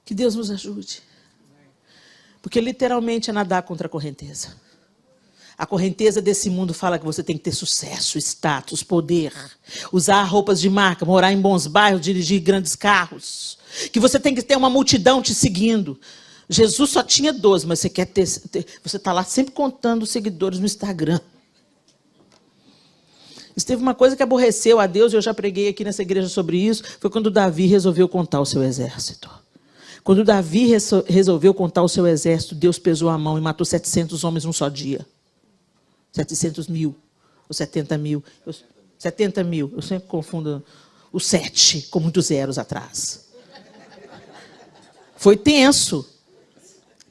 Speaker 3: Que Deus nos ajude. Porque literalmente é nadar contra a correnteza. A correnteza desse mundo fala que você tem que ter sucesso, status, poder, usar roupas de marca, morar em bons bairros, dirigir grandes carros, que você tem que ter uma multidão te seguindo. Jesus só tinha 12, mas você quer ter você está lá sempre contando os seguidores no Instagram. Isso teve uma coisa que aborreceu a Deus, e eu já preguei aqui nessa igreja sobre isso, foi quando Davi resolveu contar o seu exército. Quando Davi resolveu contar o seu exército, Deus pesou a mão e matou 700 homens num só dia. 700 mil, ou 70 mil. 70 mil, eu sempre confundo o 7 com muitos zeros atrás. Foi tenso.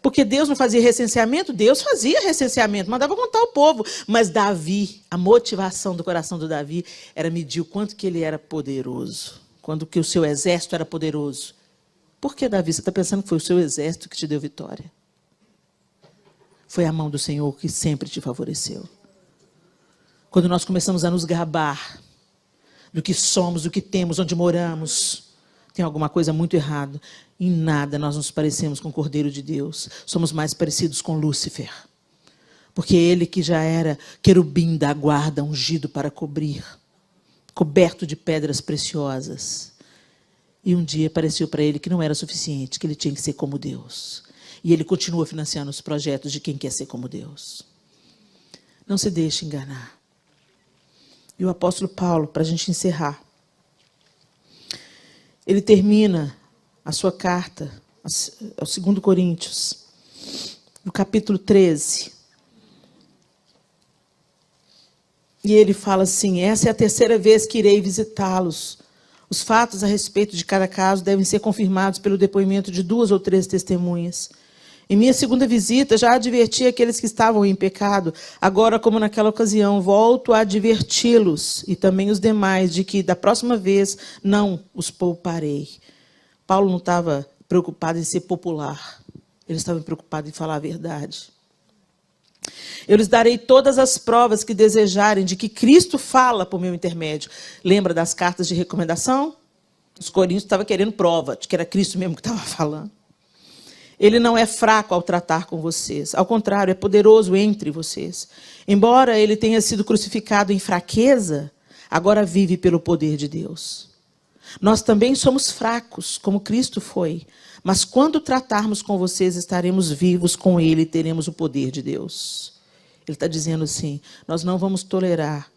Speaker 3: Porque Deus não fazia recenseamento? Deus fazia recenseamento, mandava contar o povo. Mas Davi, a motivação do coração do Davi era medir o quanto que ele era poderoso. Quando que o seu exército era poderoso. Por que, Davi? Você está pensando que foi o seu exército que te deu vitória? Foi a mão do Senhor que sempre te favoreceu. Quando nós começamos a nos gabar do que somos, do que temos, onde moramos, tem alguma coisa muito errada. Em nada nós nos parecemos com o Cordeiro de Deus. Somos mais parecidos com Lúcifer. Porque ele que já era querubim da guarda, ungido para cobrir, coberto de pedras preciosas. E um dia pareceu para ele que não era suficiente, que ele tinha que ser como Deus. E ele continua financiando os projetos de quem quer ser como Deus. Não se deixe enganar. E o apóstolo Paulo, para a gente encerrar, ele termina a sua carta ao 2 Coríntios, no capítulo 13. E ele fala assim: essa é a terceira vez que irei visitá-los. Os fatos a respeito de cada caso devem ser confirmados pelo depoimento de 2 ou 3 testemunhas. Em minha segunda visita, já adverti aqueles que estavam em pecado. Agora, como naquela ocasião, volto a adverti-los, e também os demais, de que da próxima vez não os pouparei. Paulo não estava preocupado em ser popular. Ele estava preocupado em falar a verdade. Eu lhes darei todas as provas que desejarem de que Cristo fala por meu intermédio. Lembra das cartas de recomendação? Os coríntios estavam querendo prova de que era Cristo mesmo que estava falando. Ele não é fraco ao tratar com vocês. Ao contrário, é poderoso entre vocês. Embora ele tenha sido crucificado em fraqueza, agora vive pelo poder de Deus. Nós também somos fracos, como Cristo foi. Mas quando tratarmos com vocês, estaremos vivos com ele e teremos o poder de Deus. Ele está dizendo assim: nós não vamos tolerar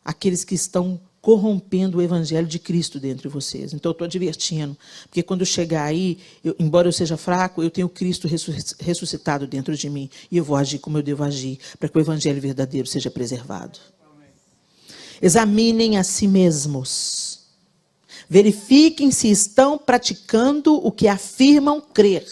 Speaker 3: aqueles que estão corrompendo o evangelho de Cristo dentro de vocês. Então, eu estou advertindo, porque quando chegar aí, embora eu seja fraco, eu tenho Cristo ressuscitado dentro de mim, e eu vou agir como eu devo agir, para que o evangelho verdadeiro seja preservado. Examinem a si mesmos. Verifiquem se estão praticando o que afirmam crer.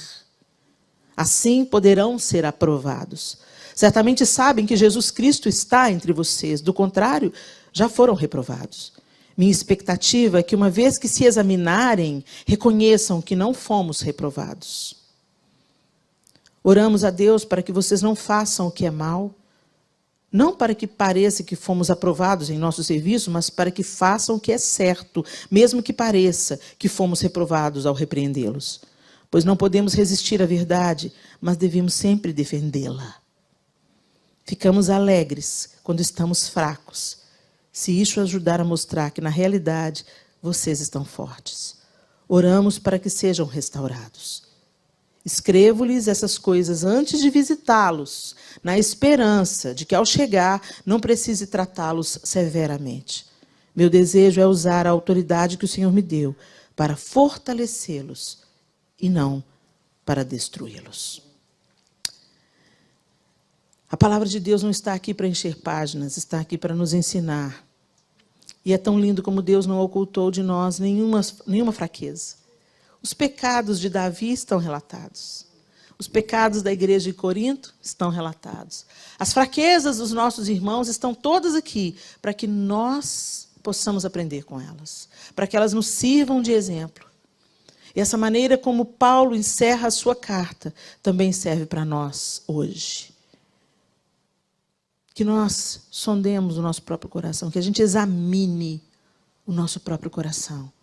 Speaker 3: Assim poderão ser aprovados. Certamente sabem que Jesus Cristo está entre vocês. Do contrário, já foram reprovados. Minha expectativa é que, uma vez que se examinarem, reconheçam que não fomos reprovados. Oramos a Deus para que vocês não façam o que é mal, não para que pareça que fomos aprovados em nosso serviço, mas para que façam o que é certo, mesmo que pareça que fomos reprovados ao repreendê-los. Pois não podemos resistir à verdade, mas devemos sempre defendê-la. Ficamos alegres quando estamos fracos, se isso ajudar a mostrar que, na realidade, vocês estão fortes. Oramos para que sejam restaurados. Escrevo-lhes essas coisas antes de visitá-los, na esperança de que, ao chegar, não precise tratá-los severamente. Meu desejo é usar a autoridade que o Senhor me deu para fortalecê-los e não para destruí-los. A palavra de Deus não está aqui para encher páginas, está aqui para nos ensinar. E é tão lindo como Deus não ocultou de nós nenhuma fraqueza. Os pecados de Davi estão relatados. Os pecados da igreja de Corinto estão relatados. As fraquezas dos nossos irmãos estão todas aqui, para que nós possamos aprender com elas, para que elas nos sirvam de exemplo. E essa maneira como Paulo encerra a sua carta também serve para nós hoje. Que nós sondemos o nosso próprio coração, que a gente examine o nosso próprio coração.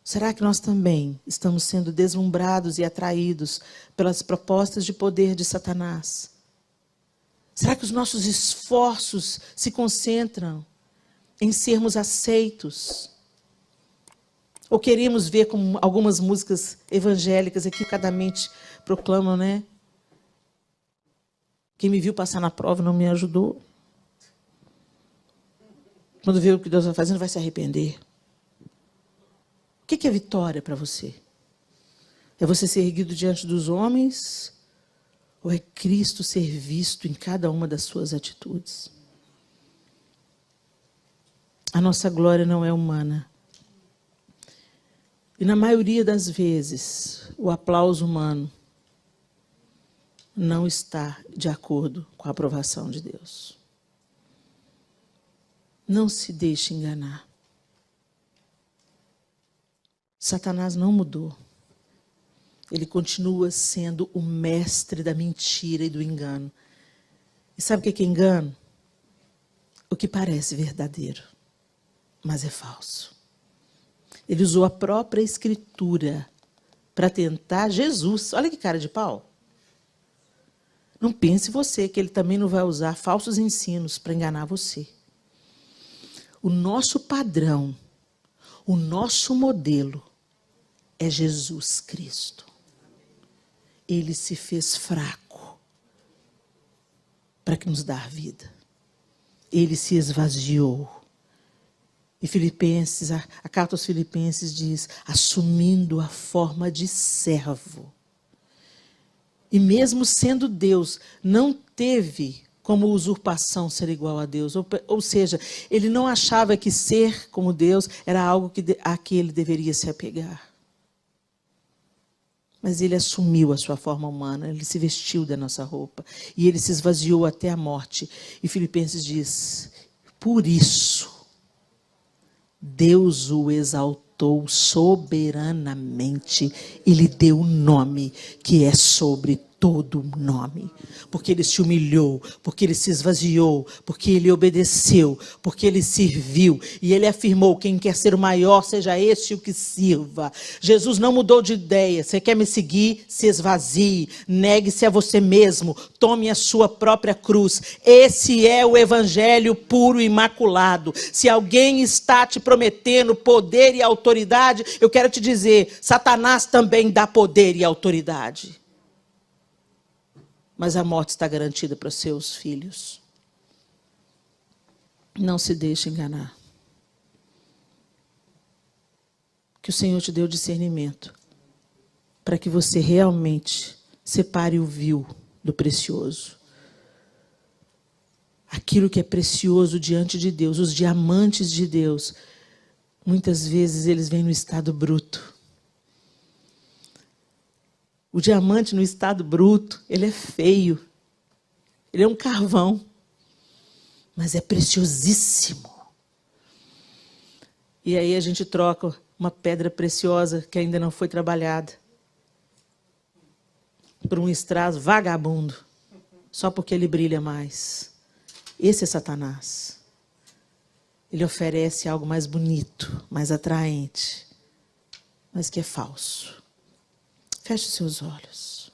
Speaker 3: Será que nós também estamos sendo deslumbrados e atraídos pelas propostas de poder de Satanás? Será que os nossos esforços se concentram em sermos aceitos? Ou queremos ver, como algumas músicas evangélicas equivocadamente proclamam, né? Quem me viu passar na prova não me ajudou. Quando vê o que Deus vai fazendo, vai se arrepender. O que é vitória para você? É você ser erguido diante dos homens? Ou é Cristo ser visto em cada uma das suas atitudes? A nossa glória não é humana. E na maioria das vezes, o aplauso humano não está de acordo com a aprovação de Deus. Não se deixe enganar. Satanás não mudou. Ele continua sendo o mestre da mentira e do engano. E sabe o que é engano? O que parece verdadeiro, mas é falso. Ele usou a própria Escritura para tentar Jesus. Olha que cara de pau. Não pense você que ele também não vai usar falsos ensinos para enganar você. O nosso padrão, o nosso modelo é Jesus Cristo. Ele se fez fraco para nos dar vida. Ele se esvaziou. E Filipenses, a carta aos Filipenses diz, assumindo a forma de servo. E mesmo sendo Deus, não teve como usurpação ser igual a Deus. Ou seja, ele não achava que ser como Deus era algo a que ele deveria se apegar. Mas ele assumiu a sua forma humana, ele se vestiu da nossa roupa. E ele se esvaziou até a morte. E Filipenses diz, por isso, Deus o exaltou soberanamente e lhe deu um nome que é sobre todo nome. Porque ele se humilhou, porque ele se esvaziou, porque ele obedeceu, porque ele serviu. E ele afirmou, quem quer ser o maior, seja este o que sirva. Jesus não mudou de ideia. Você quer me seguir? Se esvazie, negue-se a você mesmo, tome a sua própria cruz. Esse é o evangelho puro e imaculado. Se alguém está te prometendo poder e autoridade, eu quero te dizer, Satanás também dá poder e autoridade. Mas a morte está garantida para os seus filhos. Não se deixe enganar. Que o Senhor te deu discernimento para que você realmente separe o vil do precioso. Aquilo que é precioso diante de Deus, os diamantes de Deus, muitas vezes eles vêm no estado bruto. O diamante no estado bruto, ele é feio. Ele é um carvão. Mas é preciosíssimo. E aí a gente troca uma pedra preciosa que ainda não foi trabalhada por um strass vagabundo, só porque ele brilha mais. Esse é Satanás. Ele oferece algo mais bonito, mais atraente, mas que é falso. Feche os seus olhos.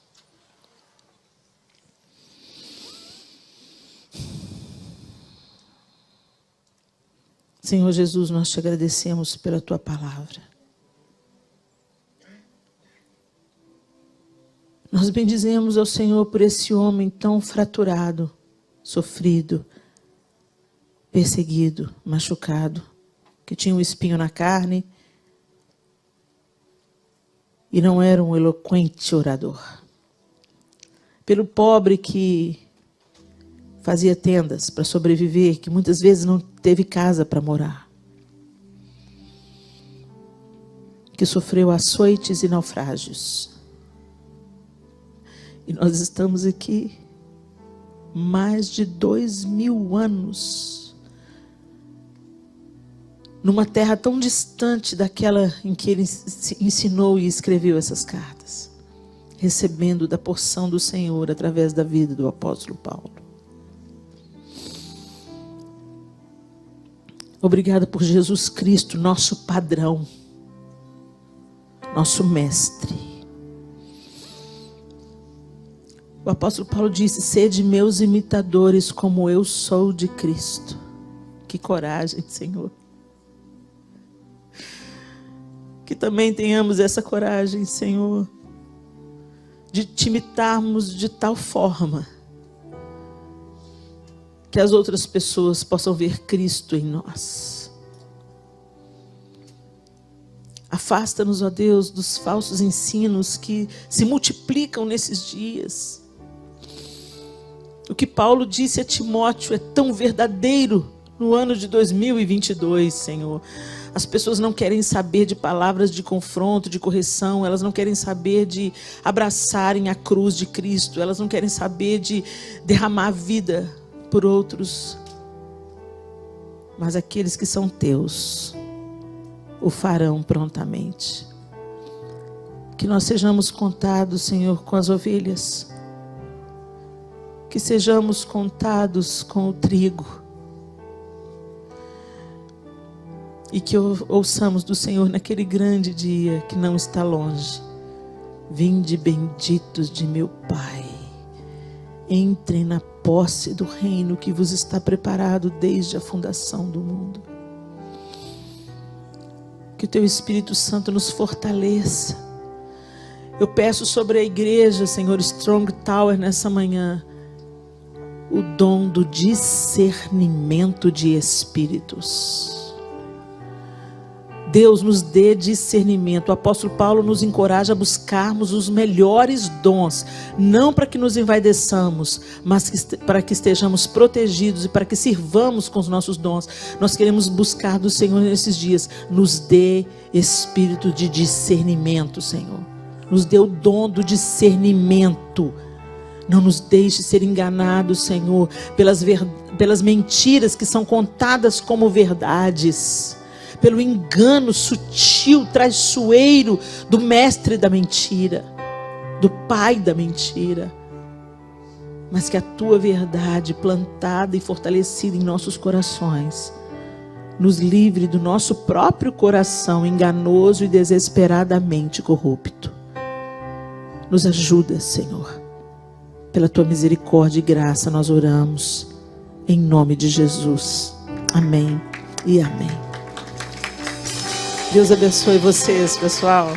Speaker 3: Senhor Jesus, nós te agradecemos pela tua palavra. Nós bendizemos ao Senhor por esse homem tão fraturado, sofrido, perseguido, machucado, que tinha um espinho na carne e não era um eloquente orador. Pelo pobre que fazia tendas para sobreviver, que muitas vezes não teve casa para morar, que sofreu açoites e naufrágios. E nós estamos aqui mais de 2000 anos, numa terra tão distante daquela em que ele ensinou e escreveu essas cartas, recebendo da porção do Senhor através da vida do apóstolo Paulo. Obrigada por Jesus Cristo, nosso padrão, nosso mestre. O apóstolo Paulo disse: sede meus imitadores como eu sou de Cristo. Que coragem, Senhor. Que também tenhamos essa coragem, Senhor, de te imitarmos de tal forma que as outras pessoas possam ver Cristo em nós. Afasta-nos, ó Deus, dos falsos ensinos que se multiplicam nesses dias. O que Paulo disse a Timóteo é tão verdadeiro no ano de 2022, Senhor. As pessoas não querem saber de palavras de confronto, de correção. Elas não querem saber de abraçarem a cruz de Cristo. Elas não querem saber de derramar vida por outros. Mas aqueles que são teus o farão prontamente. Que nós sejamos contados, Senhor, com as ovelhas. Que sejamos contados com o trigo. E que ouçamos do Senhor naquele grande dia que não está longe: vinde benditos de meu Pai, entrem na posse do reino que vos está preparado desde a fundação do mundo. Que o teu Espírito Santo nos fortaleça. Eu peço sobre a igreja, Senhor, Strong Tower, nessa manhã, o dom do discernimento de espíritos. Deus nos dê discernimento. O apóstolo Paulo nos encoraja a buscarmos os melhores dons, não para que nos envaideçamos, mas para que estejamos protegidos e para que sirvamos com os nossos dons. Nós queremos buscar do Senhor nesses dias. Nos dê espírito de discernimento, Senhor. Nos dê o dom do discernimento. Não nos deixe ser enganados, Senhor, pelas mentiras que são contadas como verdades, pelo engano sutil, traiçoeiro do mestre da mentira, do pai da mentira. Mas que a tua verdade, plantada e fortalecida em nossos corações, nos livre do nosso próprio coração enganoso e desesperadamente corrupto. Nos ajuda, Senhor. Pela tua misericórdia e graça nós oramos, em nome de Jesus. Amém e amém. Deus abençoe vocês, pessoal.